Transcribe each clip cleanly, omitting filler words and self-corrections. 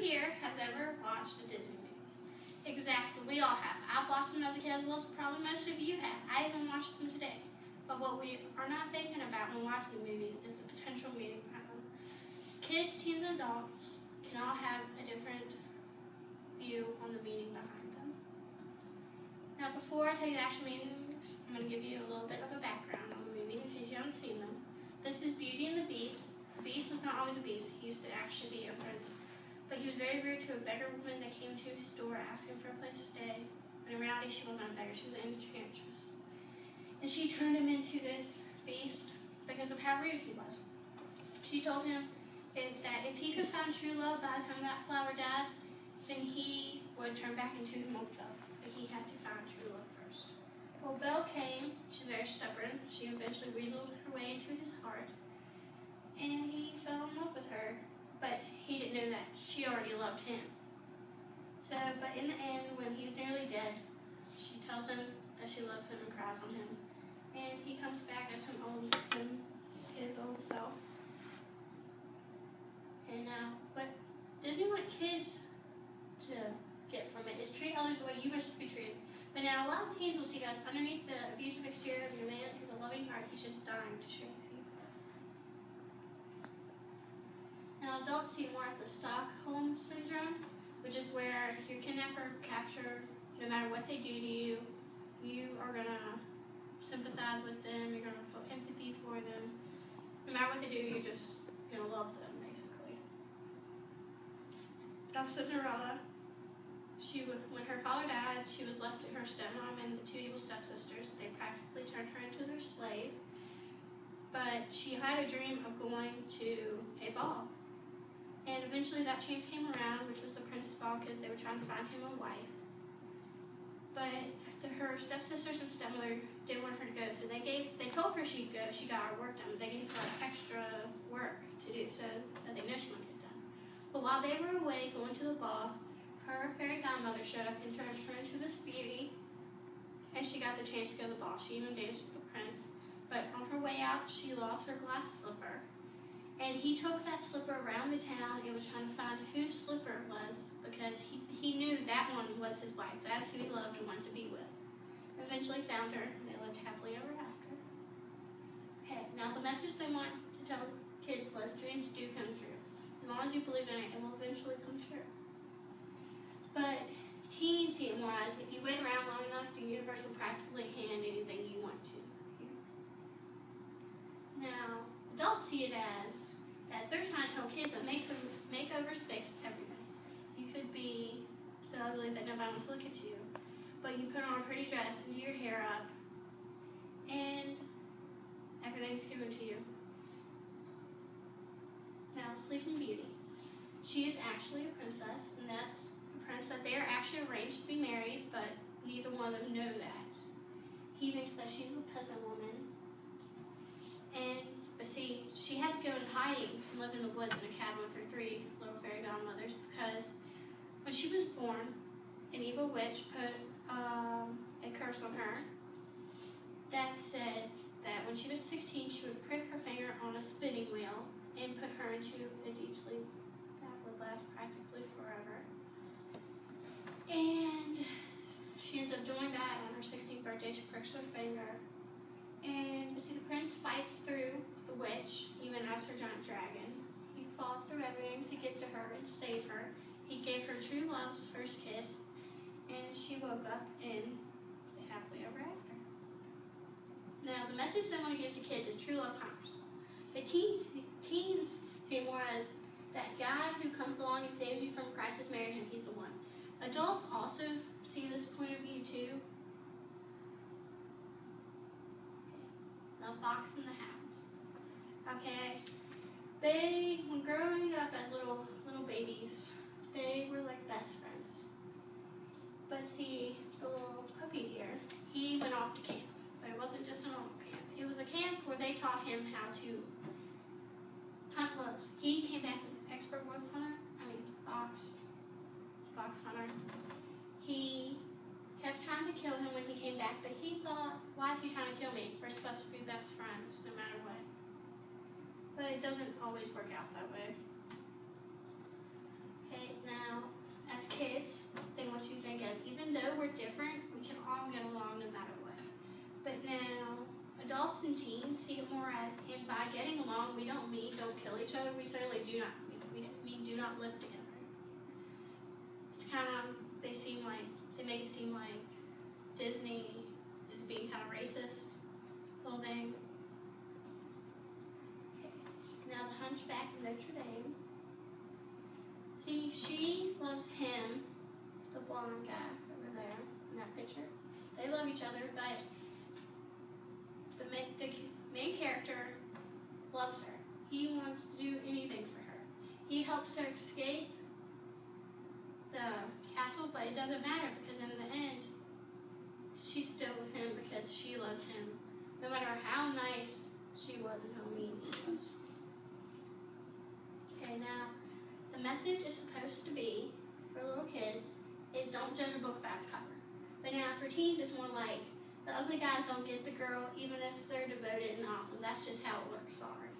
here has ever watched a Disney movie? Exactly, we all have. I've watched them as a kid as well as probably most of you have. I even watched them today. But what we are not thinking about when watching the movies is the potential meaning behind them. Kids, teens, and adults can all have a different view on the meaning behind them. Now, before I tell you the actual meanings, I'm going to give you a little bit of a background on the movie in case you haven't seen them. This is Beauty and the Beast. The Beast was not always a beast. He used to actually be a prince. But he was very rude to a beggar woman that came to his door asking for a place to stay. But in reality, she wasn't a beggar. She was an enchantress. And she turned him into this beast because of how rude he was. She told him that if he could find true love by the time that flower died, then he would turn back into his old self. But he had to find true love first. Well, Belle came. She's very stubborn. She eventually weaseled her way into his heart. And he fell in love with her. But he didn't know that she already loved him. So, but in the end, when he's nearly dead, she tells him that she loves him and cries on him. And he comes back as his old self. And what Disney want kids to get from it is treat others the way you wish to be treated. But now a lot of teens will see that underneath the abusive exterior of your man is a loving heart. He's just dying to share with you. Now adults see more as the Stockholm Syndrome, which is where your kidnapper capture, no matter what they do to you, you are going to sympathize with them, you're going to feel empathy for them. No matter what they do, you're just going to love them, basically. Now Cinderella, when her father died, she was left to her stepmom and the two evil stepsisters. They practically turned her into their slave. But she had a dream of going to a ball. And eventually that chance came around, which was the Princess Ball, because they were trying to find him a wife. But her stepsisters and stepmother didn't want her to go, so they told her she'd go. She got her work done, but they gave her extra work to do so that they know she wouldn't get done. But while they were away going to the ball, her fairy godmother showed up and turned her into this beauty, and she got the chance to go to the ball. She even danced with the prince, but on her way out, she lost her glass slipper, and he took that slipper around the town and was trying to find whose slipper it was, because he knew that one was his wife. That's who he loved and wanted to be with. Eventually found her, and they lived happily ever after. Okay, now the message they want to tell kids was dreams do come true. As long as you believe in it, it will eventually come true. But teens see it more as if you wait around long enough, the universe will practically hand anything you want to. Now, adults see it as that they're trying to tell kids that makeovers fix everything. You could be so ugly that nobody wants to look at you, but you put on a pretty dress and do your hair up, and everything's given to you. Now, Sleeping Beauty. She is actually a princess, and that's a prince that they are actually arranged to be married, but neither one of them know that. He thinks that she's a peasant woman, but see, she had to go in hiding and live in the woods in a cabin with her three little fairy godmothers, because when she was born, an evil witch put a curse on her that said that when she was 16, she would prick her finger on a spinning wheel and put her into a deep sleep that would last practically forever. And she ends up doing that on her 16th birthday. She pricks her finger. And you see, the prince fights through the witch, even as her giant dragon. He fought through everything to get to her and save her. He gave her true love's first kiss, and she woke up and happily ever after. Now, the message they want to give to kids is true love conquers. The teens see it more as that guy who comes along and saves you from crisis, marry him, he's the one. Adults also see this point of view too. The Fox and the Hound. Okay, when growing up as little babies, they were like best friends. But see, the little puppy here, he went off to camp. But it wasn't just a normal camp. It was a camp where they taught him how to hunt wolves. He came back an expert fox hunter. He kept trying to kill him when he came back, but he thought, why is he trying to kill me? We're supposed to be best friends, no matter what. But it doesn't always work out that way. Okay, now adults and teens see it more as, and by getting along, we don't mean don't kill each other. We certainly do not. We do not live together. It's kind of, they make it seem like Disney is being kind of racist, whole thing. Okay. Now the Hunchback of Notre Dame. See, she loves him, the blonde guy over there in that picture. They love each other, but the main character loves her. He wants to do anything for her. He helps her escape the castle, but it doesn't matter because in the end, she's still with him because she loves him, no matter how nice she was and how mean he was. Okay, now the message is supposed to be, for little kids, is don't judge a book by its cover. But now for teens, it's more like the ugly guys don't get the girl even if they're devoted and awesome. That's just how it works, sorry.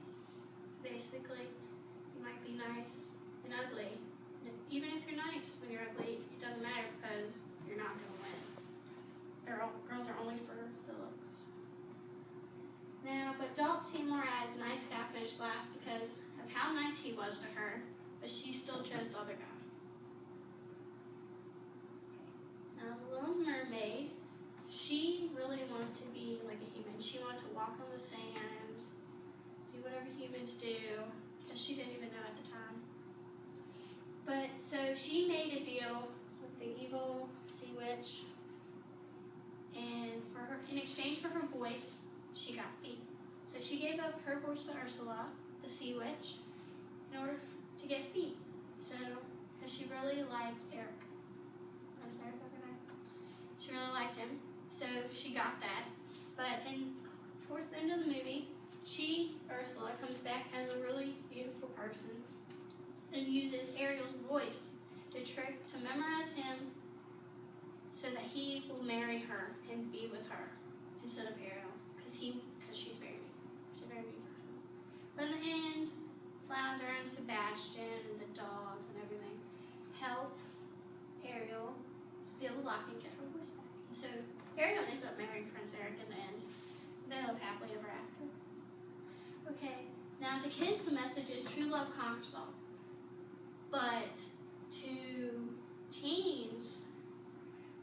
So basically, you might be nice and ugly. Even if you're nice when you're ugly, it doesn't matter because you're not going to win. Girls are only for the looks. Now, but adults see more as nice guy finished last because of how nice he was to her, but she still chose the other guy. Now, the Little Mermaid, she really wanted to be like a human. She wanted to walk on the sand, do whatever humans do, because she didn't even know at the time. But so she made a deal with the evil sea witch, and in exchange for her voice, she got feet. So she gave up her voice to Ursula, the sea witch, in order to get feet. So, because she really liked Eric. I'm sorry about that. She really liked him, so she got that. But towards the end of the movie, Ursula, comes back as a really beautiful person and uses Ariel's voice to memorize him so that he will marry her and be with her instead of Ariel, because she's very mean person. But in the end, Flounder and Sebastian and the dogs and everything help Ariel steal the lock and get her voice back. And so Ariel ends up marrying Prince Eric in the end. They live happily ever after. Okay, now to kids the message is true love conquers all. But to teens,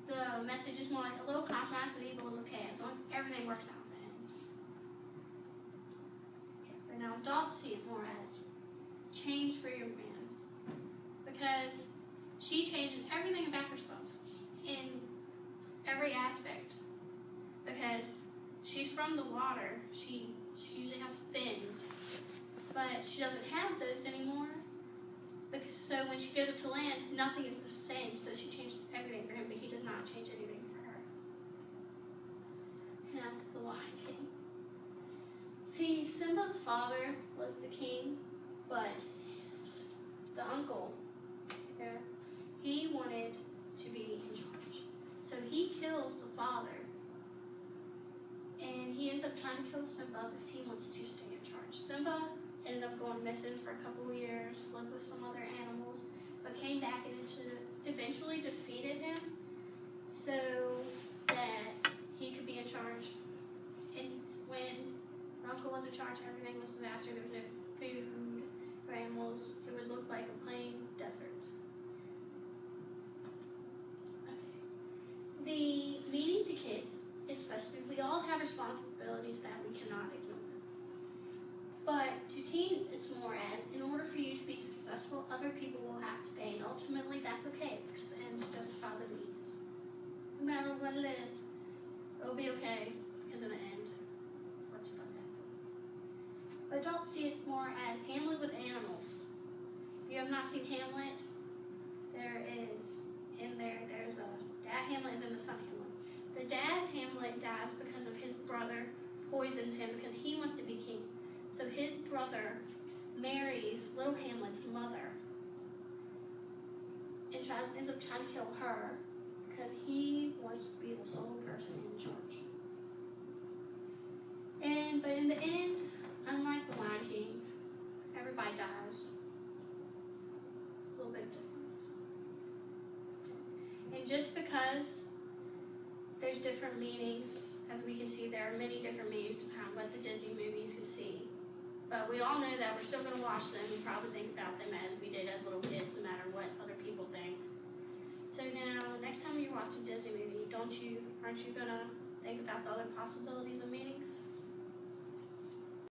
the message is more like a little compromise with evil is okay as long as everything works out in the end. Okay, but now adults see it more as change for your man, because she changes everything about herself in every aspect, because she's from the water. She usually has fins, but she doesn't have those anymore. So when she goes up to land, nothing is the same. So she changes everything for him, but he does not change anything for her. Now, the Lion King. See, Simba's father was the king, but the uncle there, he wanted to be in charge. So he kills the father, and he ends up trying to kill Simba because he wants to stay in charge. Simba ended up going missing for a couple of years, lived with some other animals, but came back and eventually defeated him so that he could be in charge. And when Uncle was in charge, everything was a disaster. There was no food for animals. It would look like a plain desert. Okay. The meaning to kids is supposed to be we all have responsibilities that we cannot ignore. But to teens, it's more as, in order for you to be successful, other people will have to pay, and ultimately that's okay, because the ends justify the means. No matter what it is, it'll be okay, because in the end, what's supposed to happen. But don't see it more as Hamlet with animals. If you have not seen Hamlet, there's a dad Hamlet and then the son Hamlet. The dad Hamlet dies because of his brother poisons him because he wants to be king. So his brother marries little Hamlet's mother and ends up trying to kill her because he wants to be the sole person in charge. But in the end, unlike the Lion King, everybody dies. It's a little bit of difference. And just because there's different meanings. As we can see, there are many different meanings behind what the Disney movies can see. But we all know that we're still going to watch them and probably think about them as we did as little kids, no matter what other people think. So now, next time you watch a Disney movie, aren't you going to think about the other possibilities of meanings?